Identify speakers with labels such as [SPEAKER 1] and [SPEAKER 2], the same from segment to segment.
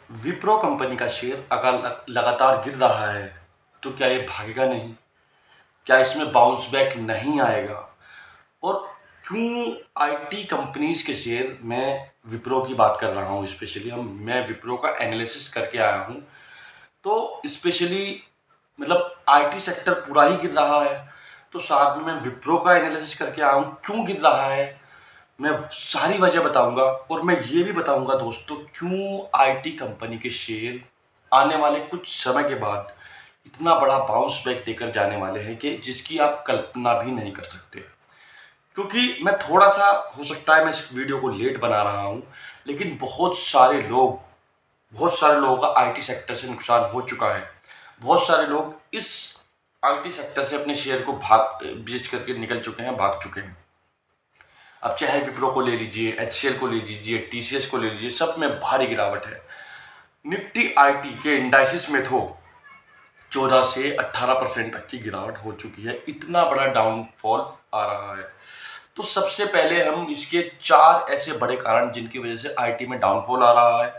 [SPEAKER 1] Wipro company का share अगर लगातार गिर रहा है तो क्या ये भागेगा नहीं? क्या इसमें बाउंस बैक नहीं आएगा? और क्यों आईटी कंपनीज के शेयर, मैं विप्रो की बात कर रहा हूँ स्पेशली, मैं विप्रो का एनालिसिस करके आया हूँ। तो स्पेशली मतलब आईटी सेक्टर पूरा ही गिर रहा है, तो साथ में मैं विप्रो का एनालिसिस करके आया हूँ क्यों गिर रहा है। मैं सारी वजह बताऊंगा और मैं ये भी बताऊंगा दोस्तों क्यों आईटी कंपनी के शेयर आने वाले कुछ समय के बाद इतना बड़ा बाउंस बैक देकर जाने वाले हैं कि जिसकी आप कल्पना भी नहीं कर सकते। क्योंकि मैं थोड़ा सा, हो सकता है मैं इस वीडियो को लेट बना रहा हूँ, लेकिन बहुत सारे लोगों का आईटी सेक्टर से नुकसान हो चुका है। बहुत सारे लोग इस आईटी सेक्टर से अपने शेयर को बेच करके निकल चुके हैं, भाग चुके हैं। अब चाहे विप्रो को ले लीजिए, एचसीएल को ले लीजिए, टीसीएस को ले लीजिए, सब में भारी गिरावट है। निफ्टी आईटी के इंडाइसिस में तो 14 से 18% तक की गिरावट हो चुकी है। इतना बड़ा डाउनफॉल आ रहा है। तो सबसे पहले हम इसके 4 ऐसे बड़े कारण जिनकी वजह से आईटी में डाउनफॉल आ रहा है,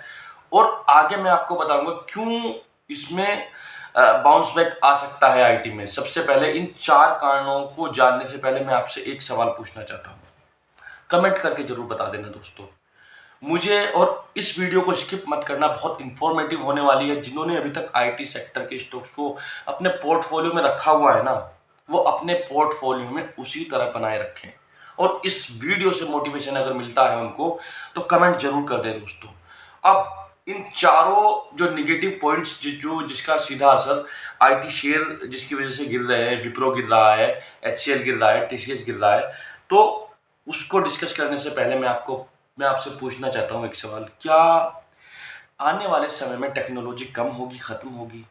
[SPEAKER 1] और आगे मैं आपको बताऊंगा क्यों इसमें बाउंस बैक आ सकता है आईटी में। सबसे पहले इन 4 कारणों को जानने से पहले मैं आपसे एक सवाल पूछना चाहता हूँ। कमेंट करके जरूर बता देना दोस्तों मुझे, और इस वीडियो को स्किप मत करना, बहुत इंफॉर्मेटिव होने वाली है। जिन्होंने अभी तक आईटी सेक्टर के स्टॉक्स को अपने पोर्टफोलियो में रखा हुआ है ना, वो अपने पोर्टफोलियो में उसी तरह बनाए रखें। और इस वीडियो से मोटिवेशन अगर मिलता है उनको तो कमेंट जरूर कर दें दोस्तों। अब इन चारों जो निगेटिव पॉइंट्स जिसका सीधा असर आईटी शेयर जिसकी वजह से गिर रहे हैं, विप्रो गिर रहा है, एचसीएल गिर रहा है, टीसीएस गिर रहा है, तो उसको डिस्कस करने से पहले मैं आपसे पूछना चाहता हूँ एक सवाल। क्या आने वाले समय में टेक्नोलॉजी कम होगी, खत्म होगी?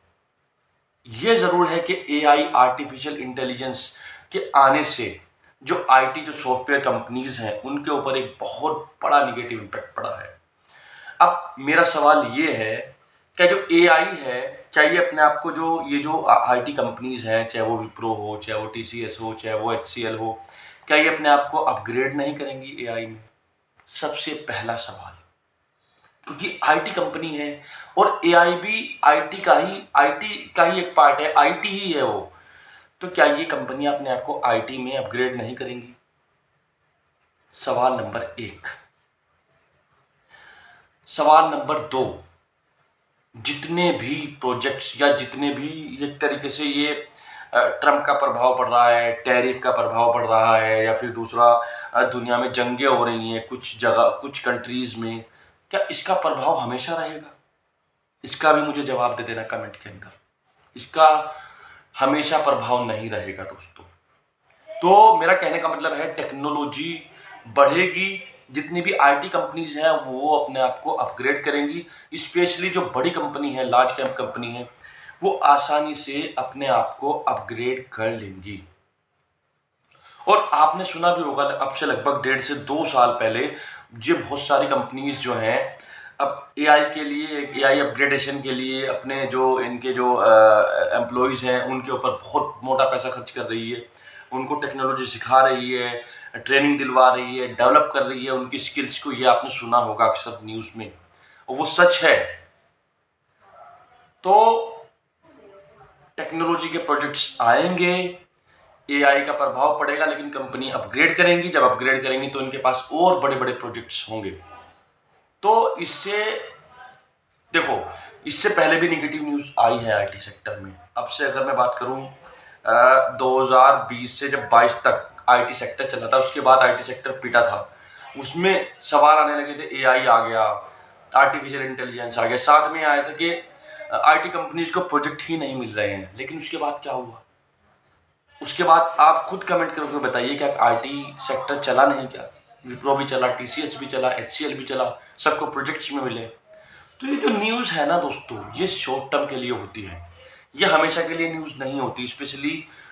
[SPEAKER 1] ये जरूर है कि एआई, आर्टिफिशियल इंटेलिजेंस के आने से जो आईटी, जो सॉफ्टवेयर कंपनीज हैं, उनके ऊपर एक बहुत बड़ा निगेटिव इम्पैक्ट पड़ा है। अब मेरा सवाल ये है, क्या जो एआई है, क्या ये अपने आप को, जो आईटी कंपनीज हैं, चाहे वो विप्रो हो, चाहे वो टीसीएस हो, चाहे वो एचसीएल हो, क्या ये अपने आप को अपग्रेड नहीं करेंगी एआई में? सबसे पहला सवाल। क्योंकि आईटी कंपनी है और एआई भी आईटी का ही एक पार्ट है, आईटी ही है वो। तो क्या ये कंपनी अपने आप को आईटी में अपग्रेड नहीं करेंगी? सवाल नंबर 1। सवाल नंबर 2, जितने भी प्रोजेक्ट्स या जितने भी एक तरीके से ये ट्रम्प का प्रभाव पड़ रहा है, टैरिफ का प्रभाव पड़ रहा है, या फिर दूसरा दुनिया में जंगें हो रही हैं कुछ जगह, कुछ कंट्रीज में, क्या इसका प्रभाव हमेशा रहेगा? इसका भी मुझे जवाब दे देना कमेंट के अंदर। इसका हमेशा प्रभाव नहीं रहेगा दोस्तों। तो मेरा कहने का मतलब है, टेक्नोलॉजी बढ़ेगी, जितनी भी आईटी कंपनीज हैं वो अपने आप को अपग्रेड करेंगी। स्पेशली जो बड़ी कंपनी है, लार्ज कैप कंपनी है, वो आसानी से अपने आप को अपग्रेड कर लेंगी। और आपने सुना भी होगा, अब से लगभग 1.5 से 2 साल पहले ये बहुत सारी कंपनीज जो हैं अब एआई के लिए, एआई अपग्रेडेशन के लिए अपने इनके जो एम्प्लॉयज़ हैं उनके ऊपर बहुत मोटा पैसा खर्च कर रही है। उनको टेक्नोलॉजी सिखा रही है, ट्रेनिंग दिलवा रही है, डेवलप कर रही है उनकी स्किल्स को। ये आपने सुना होगा अक्सर न्यूज़ में, और वो सच है। तो टेक्नोलॉजी के प्रोजेक्ट्स आएंगे, एआई का प्रभाव पड़ेगा, लेकिन कंपनी अपग्रेड करेंगी। जब अपग्रेड करेंगी तो इनके पास और बड़े बड़े प्रोजेक्ट्स होंगे। तो इससे देखो, इससे पहले भी नेगेटिव न्यूज़ आई है आईटी सेक्टर में। अब से अगर मैं बात करूं, 2020 से जब 22 तक आईटी सेक्टर चला था, उसके बाद आईटी सेक्टर पिटा था। उसमें सवाल आने लगे थे, एआई आ गया, आर्टिफिशियल इंटेलिजेंस आ गया, साथ में आया था कि आईटी कंपनीज को प्रोजेक्ट ही नहीं मिल रहे हैं। लेकिन उसके बाद क्या हुआ? उसके बाद आप खुद कमेंट करके बताइए, क्या आईटी सेक्टर चला नहीं? क्या विप्रो भी चला, टीसीएस भी चला, एचसीएल भी चला, सबको प्रोजेक्ट्स में मिले? तो ये जो न्यूज़ है ना दोस्तों, ये शॉर्ट टर्म के लिए होती है, ये हमेशा के लिए न्यूज़ नहीं होती। स्पेशली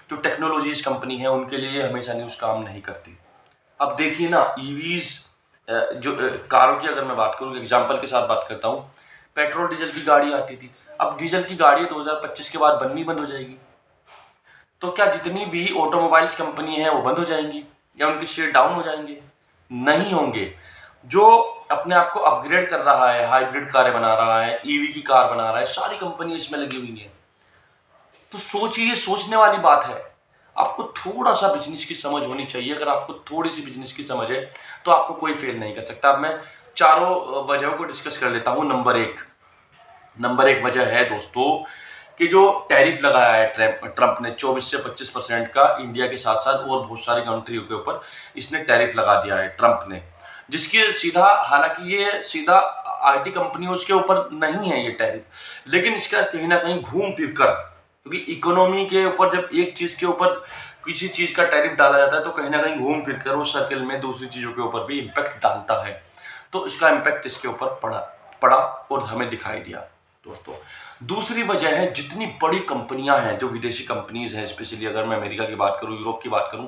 [SPEAKER 1] जो टेक्नोलॉजीज कंपनी है उनके लिए हमेशा न्यूज़ काम नहीं करती। अब देखिए ना, ईवीज, कारों की अगर मैं बात करूँ, एग्जाम्पल के साथ बात करता हूँ, पेट्रोल डीजल की गाड़ी आती थी, अब डीजल की गाड़ी 2025 के बाद बननी बंद हो जाएगी। तो क्या जितनी भी ऑटोमोबाइल्स कंपनी है वो बंद हो जाएंगी या उनके शेयर डाउन हो जाएंगे? नहीं होंगे। जो अपने आप को अपग्रेड कर रहा है, हाइब्रिड कारें बना रहा है, ईवी की कार बना रहा है, सारी कंपनी इसमें लगी हुई है। तो सोचिए, सोचने वाली बात है। आपको थोड़ा सा बिजनेस की समझ होनी चाहिए। अगर आपको थोड़ी सी बिजनेस की समझ है तो आपको कोई फेल नहीं कर सकता। अब मैं चारों वजहों को डिस्कस कर लेता हूं। नंबर एक वजह है दोस्तों कि जो टैरिफ लगाया है ट्रंप ने 24 से 25% का इंडिया के साथ साथ और बहुत सारी कंट्रियों के ऊपर इसने टैरिफ लगा दिया है ट्रंप ने, जिसके सीधा, हालांकि ये सीधा आईटी कंपनियों के ऊपर नहीं है ये टैरिफ, लेकिन इसका कहीं ना कहीं घूम फिर कर, क्योंकि इकोनॉमी के ऊपर जब एक चीज के ऊपर किसी चीज का टैरिफ डाला जाता है तो कहीं ना कहीं घूम फिर कर उस सर्कल में दूसरी चीजों के ऊपर भी इम्पैक्ट डालता है। तो इसका इम्पैक्ट इसके ऊपर पड़ा और हमें दिखाई दिया दोस्तों। दूसरी वजह है, जितनी बड़ी कंपनियां हैं, जो विदेशी कंपनीज हैं, स्पेशली अगर मैं अमेरिका की बात करूं, यूरोप की बात करूं,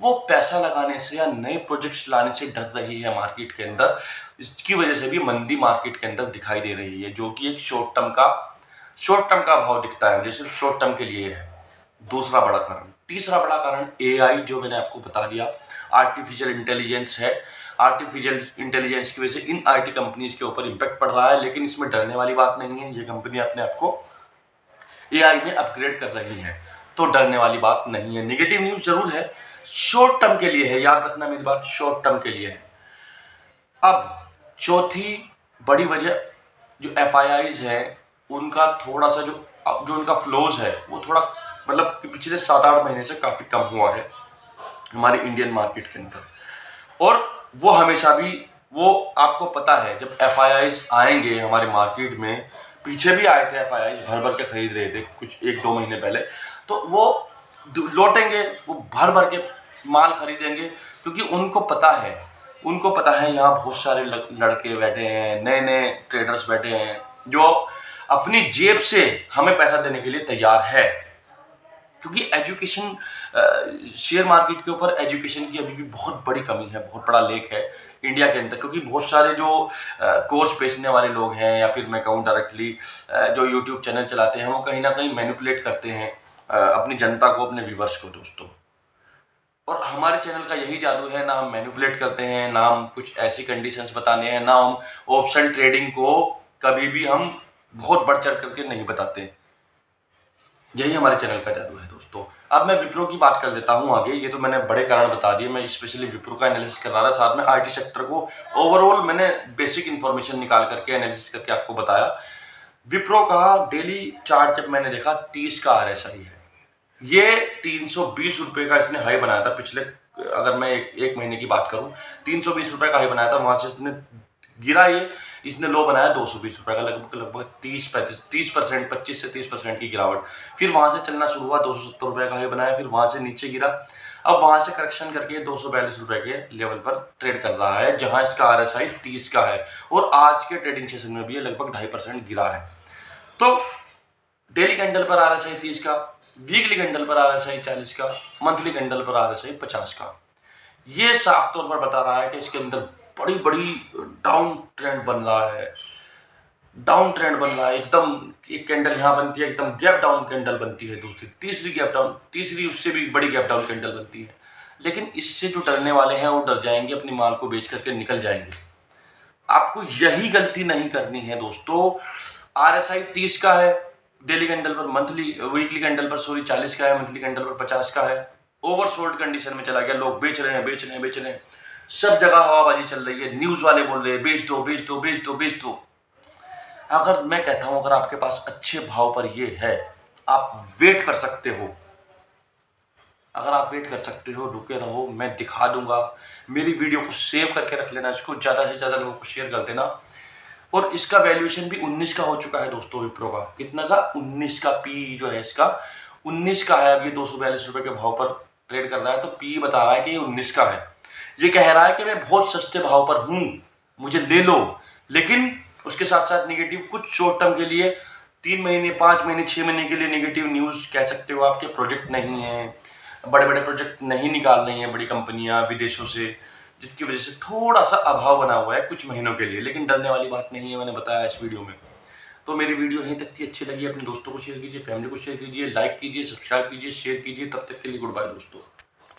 [SPEAKER 1] वो पैसा लगाने से या नए प्रोजेक्ट्स लाने से डर रही है मार्केट के अंदर। इसकी वजह से भी मंदी मार्केट के अंदर दिखाई दे रही है, जो कि एक शॉर्ट टर्म का भाव दिखता है, जो सिर्फ शॉर्ट टर्म के लिए है। दूसरा बड़ा कारण, तीसरा बड़ा कारण एआई, जो मैंने आपको बता दिया, आर्टिफिशियल इंटेलिजेंस है। आर्टिफिशियल इंटेलिजेंस की वजह से इन आईटी कंपनीज के ऊपर इम्पैक्ट पड़ रहा है, लेकिन इसमें डरने वाली बात नहीं है। ये कंपनी अपने आप को एआई में अपग्रेड कर रही है, तो डरने वाली बात नहीं है। नेगेटिव न्यूज जरूर है, शॉर्ट टर्म के लिए है, याद रखना मेरी बात, शॉर्ट टर्म के लिए है। अब चौथी बड़ी वजह, जो एफआईआईज है उनका थोड़ा सा जो उनका फ्लोज है वो थोड़ा, मतलब कि पिछले 7-8 महीने से काफी कम हुआ है हमारे इंडियन मार्केट के अंदर। और वो हमेशा भी, वो आपको पता है, जब एफआईआईज आएंगे हमारे मार्केट में, पीछे भी आए थे एफआईआईज, भर भर के खरीद रहे थे कुछ 1-2 महीने पहले, तो वो लौटेंगे, वो भर भर के माल खरीदेंगे, क्योंकि उनको पता है यहाँ बहुत सारे लड़के बैठे हैं, नए नए ट्रेडर्स बैठे हैं, जो अपनी जेब से हमें पैसा देने के लिए तैयार है। क्योंकि एजुकेशन, शेयर मार्केट के ऊपर एजुकेशन की अभी भी बहुत बड़ी कमी है, बहुत बड़ा लेक है इंडिया के अंदर, क्योंकि बहुत सारे जो कोर्स बेचने वाले लोग हैं, या फिर मैं कहूँ डायरेक्टली जो यूट्यूब चैनल चलाते हैं, वो कहीं ना कहीं मैनिपुलेट करते हैं अपनी जनता को, अपने व्यूवर्स को दोस्तों। और हमारे चैनल का यही जादू है, ना हम मैनिपुलेट करते हैं, ना हम कुछ ऐसी कंडीशंस बताने हैं, ना हम ऑप्शन ट्रेडिंग को कभी भी हम बहुत बढ़ चढ़ करके नहीं बताते। यही हमारे चैनल का जादू है दोस्तों। अब मैं विप्रो की बात कर देता हूं आगे। ये तो मैंने बड़े कारण बता दिए, मैं स्पेशली विप्रो का एनालिसिस कर रहा था, साथ में आईटी सेक्टर को ओवरऑल मैंने बेसिक इन्फॉर्मेशन निकाल करके एनालिसिस करके आपको बताया। विप्रो का डेली चार्ट जब मैंने देखा, 30 का आरएसआई है, ये 320 रुपए का इसने हाई बनाया था पिछले, अगर मैं एक महीने की बात करूं, 320 रुपए का हाई बनाया था, वहां से इसने गिरा, इसने लो बनाया 220 रुपए का, लगभग 30%, 25 से 30% की गिरावट। फिर वहां से चलना शुरू हुआ, 270 रुपए का हाई बनाया, फिर वहां से नीचे गिरा, अब वहां से करेक्शन करके 242 रुपए के लेवल पर ट्रेड कर रहा है, जहां इसका आरएसआई 30 का है, और आज के ट्रेडिंग सेशन में भी ये लगभग 2.5% गिरा है। तो डेली कैंडल पर आरएसआई 30 का, वीकली कैंडल पर आरएसआई 40 का, मंथली कैंडल पर आरएसआई 50 का। ये साफ तौर पर बता रहा है कि इसके अंदर बड़ी बड़ी डाउन ट्रेंड बन रहा है, एकदम। एक कैंडल यहाँ बनती है, एकदम गैप डाउन कैंडल बनती है, दूसरी, तीसरी गैप डाउन, तीसरी उससे भी बड़ी गैप डाउन कैंडल बनती है। लेकिन इससे जो डरने वाले हैं वो डर जाएंगे, अपनी माल को बेच करके निकल जाएंगे। आपको यही गलती नहीं करनी है दोस्तों। आरएसआई 30 का है डेली कैंडल पर, वीकली कैंडल पर 40 का है, मंथली कैंडल पर 50 का है। ओवरसोल्ड कंडीशन में चला गया, लोग बेच रहे हैं, सब जगह हवाबाजी चल रही है, न्यूज वाले बोल रहे हैं बेच दो। अगर मैं कहता हूं, अगर आपके पास अच्छे भाव पर ये है, आप वेट कर सकते हो। अगर आप वेट कर सकते हो, रुके रहो, मैं दिखा दूंगा। मेरी वीडियो को सेव करके रख लेना, इसको ज्यादा से ज्यादा लोगों को शेयर कर देना। और इसका वैल्यूएशन भी 19 का हो चुका है दोस्तों, विप्रो का। कितना का? 19 का। पी जो है इसका 19 का है। अब ये 242 रुपए के भाव पर ट्रेड कर रहा है, तो पी बता रहा है कि ये 19 का है। ये कह रहा है कि मैं बहुत सस्ते भाव पर हूं, मुझे ले लो। लेकिन उसके साथ साथ निगेटिव, कुछ शॉर्ट टर्म के लिए, 3 महीने, 5 महीने, 6 महीने के लिए निगेटिव न्यूज कह सकते हो। आपके प्रोजेक्ट नहीं है, बड़े बड़े प्रोजेक्ट नहीं निकाल रही हैं बड़ी कंपनियां विदेशों से, जिसकी वजह से थोड़ा सा अभाव बना हुआ है कुछ महीनों के लिए। लेकिन डरने वाली बात नहीं है, मैंने बताया इस वीडियो में। तो मेरी वीडियो यहीं तक थी। अच्छी लगी अपने दोस्तों को शेयर कीजिए, फैमिली को शेयर कीजिए, लाइक कीजिए, सब्सक्राइब कीजिए, शेयर कीजिए। तब तक के लिए गुड बाय दोस्तों।